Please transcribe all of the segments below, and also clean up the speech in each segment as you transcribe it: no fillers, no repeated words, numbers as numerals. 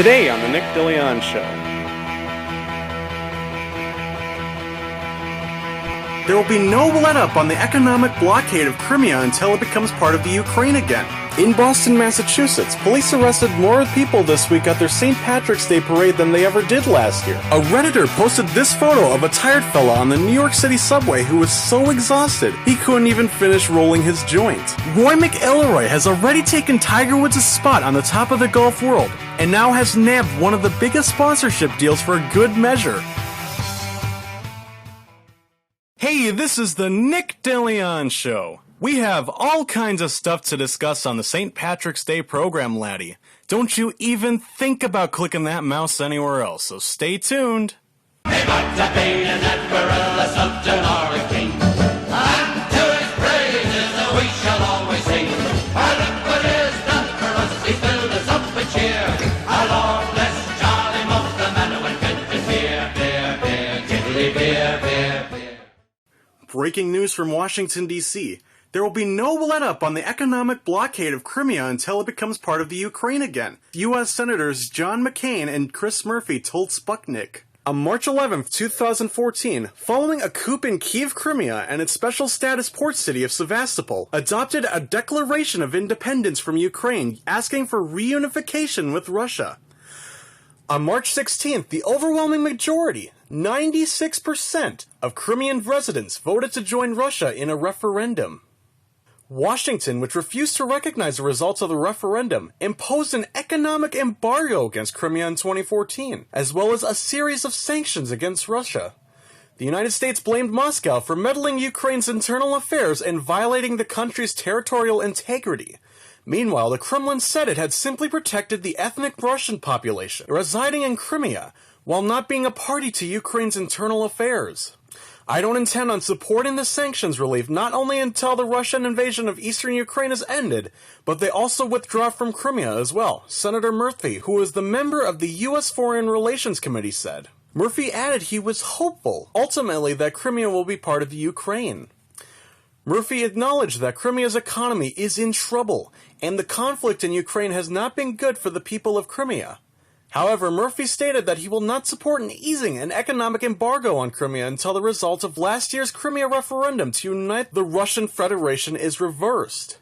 Today on The Nick DeLeon Show. There will be no let-up on the economic blockade of Crimea until it becomes part of the Ukraine again. In Boston, Massachusetts, police arrested more people this week at their St. Patrick's Day parade than they ever did last year. A Redditor posted this photo of a tired fella on the New York City subway who was so exhausted he couldn't even finish rolling his joint. Roy McIlroy has already taken Tiger Woods' spot on the top of the golf world, and now has nabbed one of the biggest sponsorship deals for a good measure. Hey, this is the Nick DeLeon Show. We have all kinds of stuff to discuss on the St. Patrick's Day program, laddie. Don't you even think about clicking that mouse anywhere else, so stay tuned. Hey, but the bayonet gorilla sultan or a king, and to his praises we shall always sing. Our look what is done for us, he filled us up with cheer. Our Lord bless Charlie Muff, the man who invented beer, beer, beer, tiddly beer, beer, beer. Breaking news from Washington, D.C. There will be no let-up on the economic blockade of Crimea until it becomes part of the Ukraine again. U.S. Senators John McCain and Chris Murphy told Sputnik. On March 11, 2014, following a coup in Kiev, Crimea, and its special status port city of Sevastopol, adopted a declaration of independence from Ukraine, asking for reunification with Russia. On March 16th, the overwhelming majority, 96% of Crimean residents voted to join Russia in a referendum. Washington, which refused to recognize the results of the referendum, imposed an economic embargo against Crimea in 2014, as well as a series of sanctions against Russia. The United States blamed Moscow for meddling Ukraine's internal affairs and violating the country's territorial integrity. Meanwhile, the Kremlin said it had simply protected the ethnic Russian population residing in Crimea, while not being a party to Ukraine's internal affairs. I don't intend on supporting the sanctions relief not only until the Russian invasion of eastern Ukraine is ended, but they also withdraw from Crimea as well, Senator Murphy, who is the member of the U.S. Foreign Relations Committee, said. Murphy added he was hopeful, ultimately, that Crimea will be part of the Ukraine. Murphy acknowledged that Crimea's economy is in trouble, and the conflict in Ukraine has not been good for the people of Crimea. However, Murphy stated that he will not support easing an economic embargo on Crimea until the result of last year's Crimea referendum to unite the Russian Federation is reversed.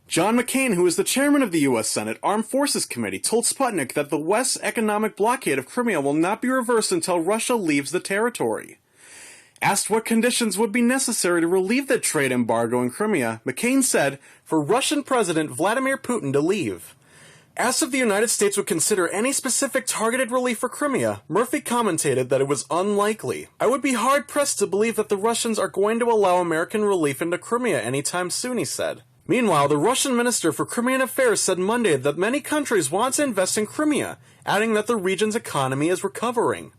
John McCain, who is the chairman of the U.S. Senate Armed Forces Committee, told Sputnik that the West's economic blockade of Crimea will not be reversed until Russia leaves the territory. Asked what conditions would be necessary to relieve the trade embargo in Crimea, McCain said, for Russian President Vladimir Putin to leave. Asked if the United States would consider any specific targeted relief for Crimea, Murphy commented that it was unlikely. I would be hard-pressed to believe that the Russians are going to allow American relief into Crimea anytime soon, he said. Meanwhile, the Russian Minister for Crimean Affairs said Monday that many countries want to invest in Crimea, adding that the region's economy is recovering.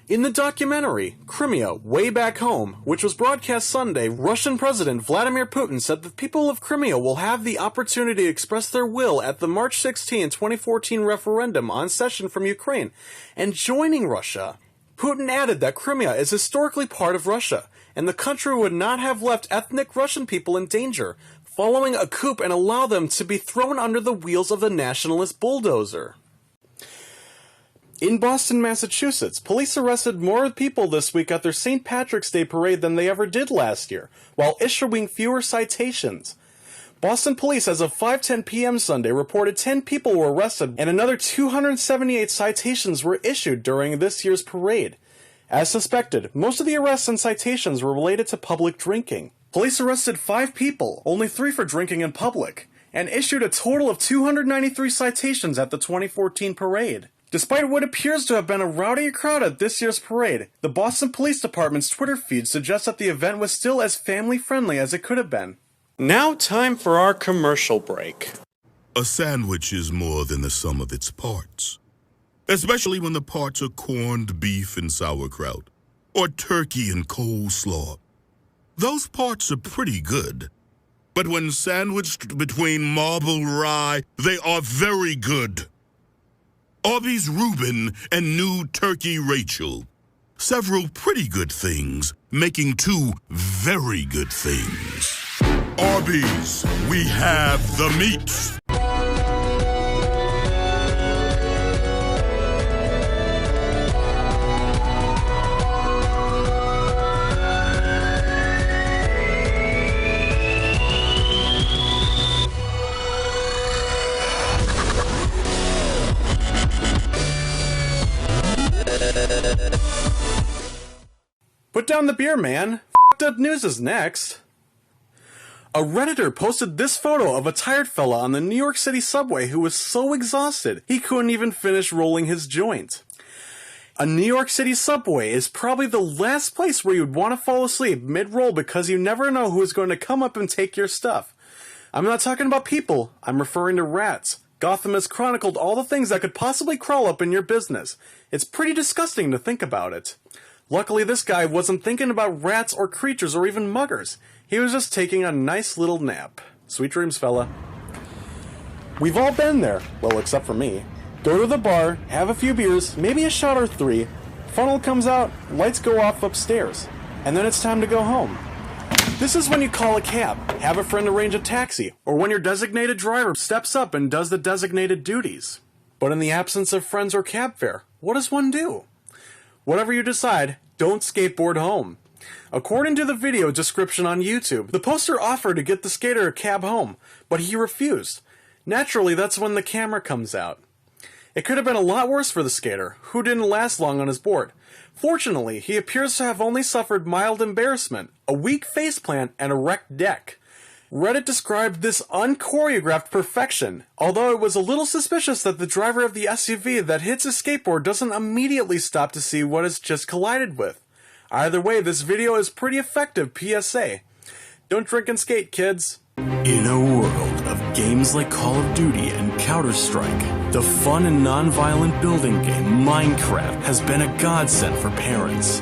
In the documentary, Crimea, Way Back Home, which was broadcast Sunday, Russian President Vladimir Putin said the people of Crimea will have the opportunity to express their will at the March 16, 2014 referendum on cession from Ukraine and joining Russia. Putin added that Crimea is historically part of Russia, and the country would not have left ethnic Russian people in danger following a coup and allow them to be thrown under the wheels of the nationalist bulldozer. In Boston, Massachusetts, police arrested more people this week at their St. Patrick's Day parade than they ever did last year, while issuing fewer citations. Boston police, as of 5:10 p.m. Sunday, reported 10 people were arrested and another 278 citations were issued during this year's parade. As suspected, most of the arrests and citations were related to public drinking. Police arrested 5 people, only 3 for drinking in public, and issued a total of 293 citations at the 2014 parade. Despite what appears to have been a rowdy crowd at this year's parade, the Boston Police Department's Twitter feed suggests that the event was still as family-friendly as it could have been. Now time for our commercial break. A sandwich is more than the sum of its parts, especially when the parts are corned beef and sauerkraut, or turkey and coleslaw. Those parts are pretty good, but when sandwiched between marble rye, they are very good. Arby's Reuben and new Turkey Rachel. Several pretty good things, making 2 very good things. Arby's, we have the meats. Put down the beer, man. F***ed up news is next. A Redditor posted this photo of a tired fella on the New York City subway who was so exhausted he couldn't even finish rolling his joint. A New York City subway is probably the last place where you'd want to fall asleep mid-roll because you never know who is going to come up and take your stuff. I'm not talking about people, I'm referring to rats. Gotham has chronicled all the things that could possibly crawl up in your business. It's pretty disgusting to think about it. Luckily, this guy wasn't thinking about rats or creatures or even muggers. He was just taking a nice little nap. Sweet dreams, fella. We've all been there. Well, except for me. Go to the bar, have a few beers, maybe a shot or three. Funnel comes out, lights go off upstairs. And then it's time to go home. This is when you call a cab, have a friend arrange a taxi, or when your designated driver steps up and does the designated duties. But in the absence of friends or cab fare, what does one do? Whatever you decide, don't skateboard home. According to the video description on YouTube, the poster offered to get the skater a cab home, but he refused. Naturally, that's when the camera comes out. It could have been a lot worse for the skater, who didn't last long on his board. Fortunately, he appears to have only suffered mild embarrassment, a weak faceplant, and a wrecked deck. Reddit described this unchoreographed perfection, although it was a little suspicious that the driver of the SUV that hits his skateboard doesn't immediately stop to see what it's just collided with. Either way, this video is pretty effective PSA. Don't drink and skate, kids. In a world of games like Call of Duty and Counter-Strike, the fun and non-violent building game Minecraft has been a godsend for parents.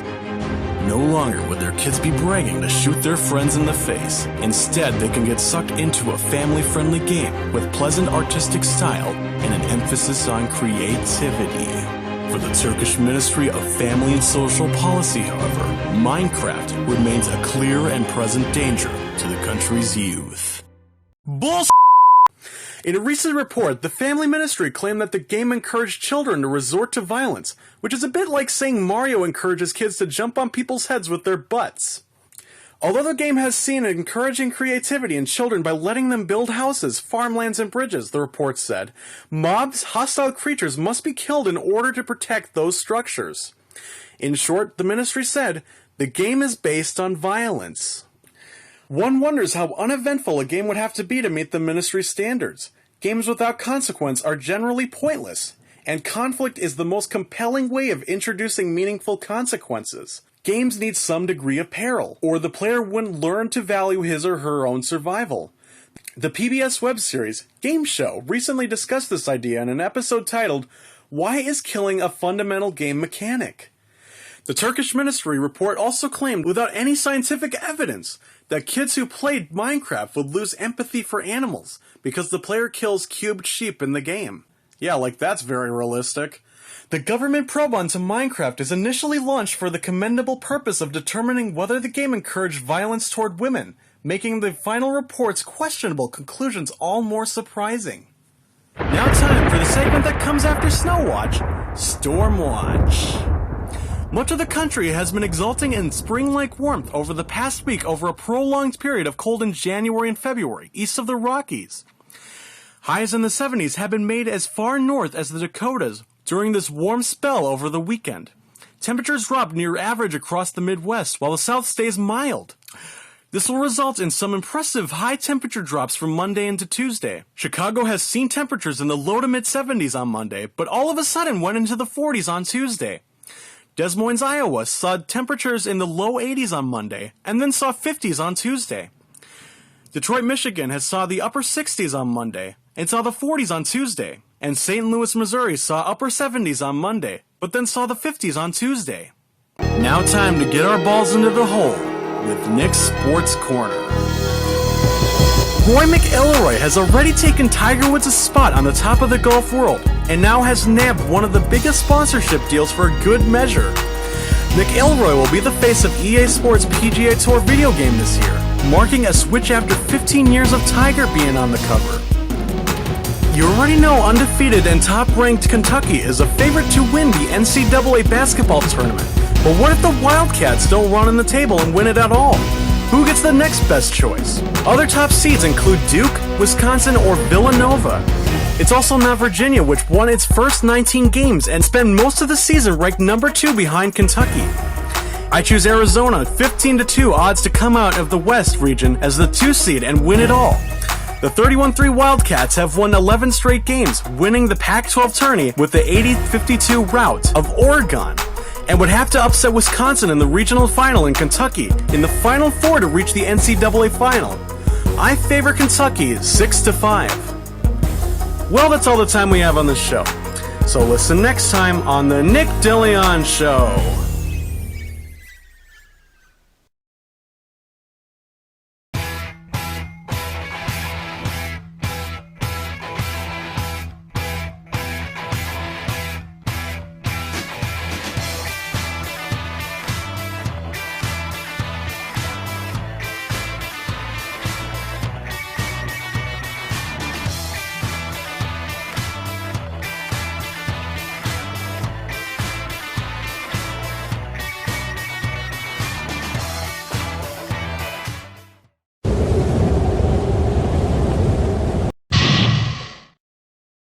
No longer would their kids be bragging to shoot their friends in the face. Instead, they can get sucked into a family-friendly game with pleasant artistic style and an emphasis on creativity. For the Turkish Ministry of Family and Social Policy, however, Minecraft remains a clear and present danger to the country's youth. Bullshit! In a recent report, the Family Ministry claimed that the game encouraged children to resort to violence, which is a bit like saying Mario encourages kids to jump on people's heads with their butts. Although the game has seen encouraging creativity in children by letting them build houses, farmlands, and bridges, the report said, mobs, hostile creatures must be killed in order to protect those structures. In short, the ministry said, the game is based on violence. One wonders how uneventful a game would have to be to meet the ministry's standards. Games without consequence are generally pointless, and conflict is the most compelling way of introducing meaningful consequences. Games need some degree of peril, or the player wouldn't learn to value his or her own survival. The PBS web series, Game Show, recently discussed this idea in an episode titled, Why is Killing a Fundamental Game Mechanic? The Turkish ministry report also claimed, without any scientific evidence, that kids who played Minecraft would lose empathy for animals because the player kills cubed sheep in the game. Yeah, like that's very realistic. The government probe onto Minecraft is initially launched for the commendable purpose of determining whether the game encouraged violence toward women, making the final report's questionable conclusions all more surprising. Now time for the segment that comes after Snowwatch, Stormwatch. Much of the country has been exulting in spring-like warmth over the past week over a prolonged period of cold in January and February, east of the Rockies. Highs in the 70s have been made as far north as the Dakotas during this warm spell over the weekend. Temperatures drop near average across the Midwest, while the South stays mild. This will result in some impressive high temperature drops from Monday into Tuesday. Chicago has seen temperatures in the low to mid-70s on Monday, but all of a sudden went into the 40s on Tuesday. Des Moines, Iowa saw temperatures in the low 80s on Monday, and then saw 50s on Tuesday. Detroit, Michigan has saw the upper 60s on Monday, and saw the 40s on Tuesday. And St. Louis, Missouri saw upper 70s on Monday, but then saw the 50s on Tuesday. Now time to get our balls into the hole with Nick's Sports Corner. Roy McIlroy has already taken Tiger Woods' spot on the top of the golf world, and now has nabbed one of the biggest sponsorship deals for a good measure. McIlroy will be the face of EA Sports PGA Tour video game this year, marking a switch after 15 years of Tiger being on the cover. You already know undefeated and top-ranked Kentucky is a favorite to win the NCAA basketball tournament, but what if the Wildcats don't run on the table and win it at all? Who gets the next best choice? Other top seeds include Duke, Wisconsin, or Villanova. It's also not Virginia, which won its first 19 games and spent most of the season ranked number 2 behind Kentucky. I choose Arizona, 15-2 odds to come out of the West region as the 2 seed and win it all. The 31-3 Wildcats have won 11 straight games, winning the Pac-12 tourney with the 80-52 rout of Oregon, and would have to upset Wisconsin in the regional final and Kentucky in the Final Four to reach the NCAA final. I favor Kentucky 6-5. Well, that's all the time we have on this show. So listen next time on the Nick DeLeon Show.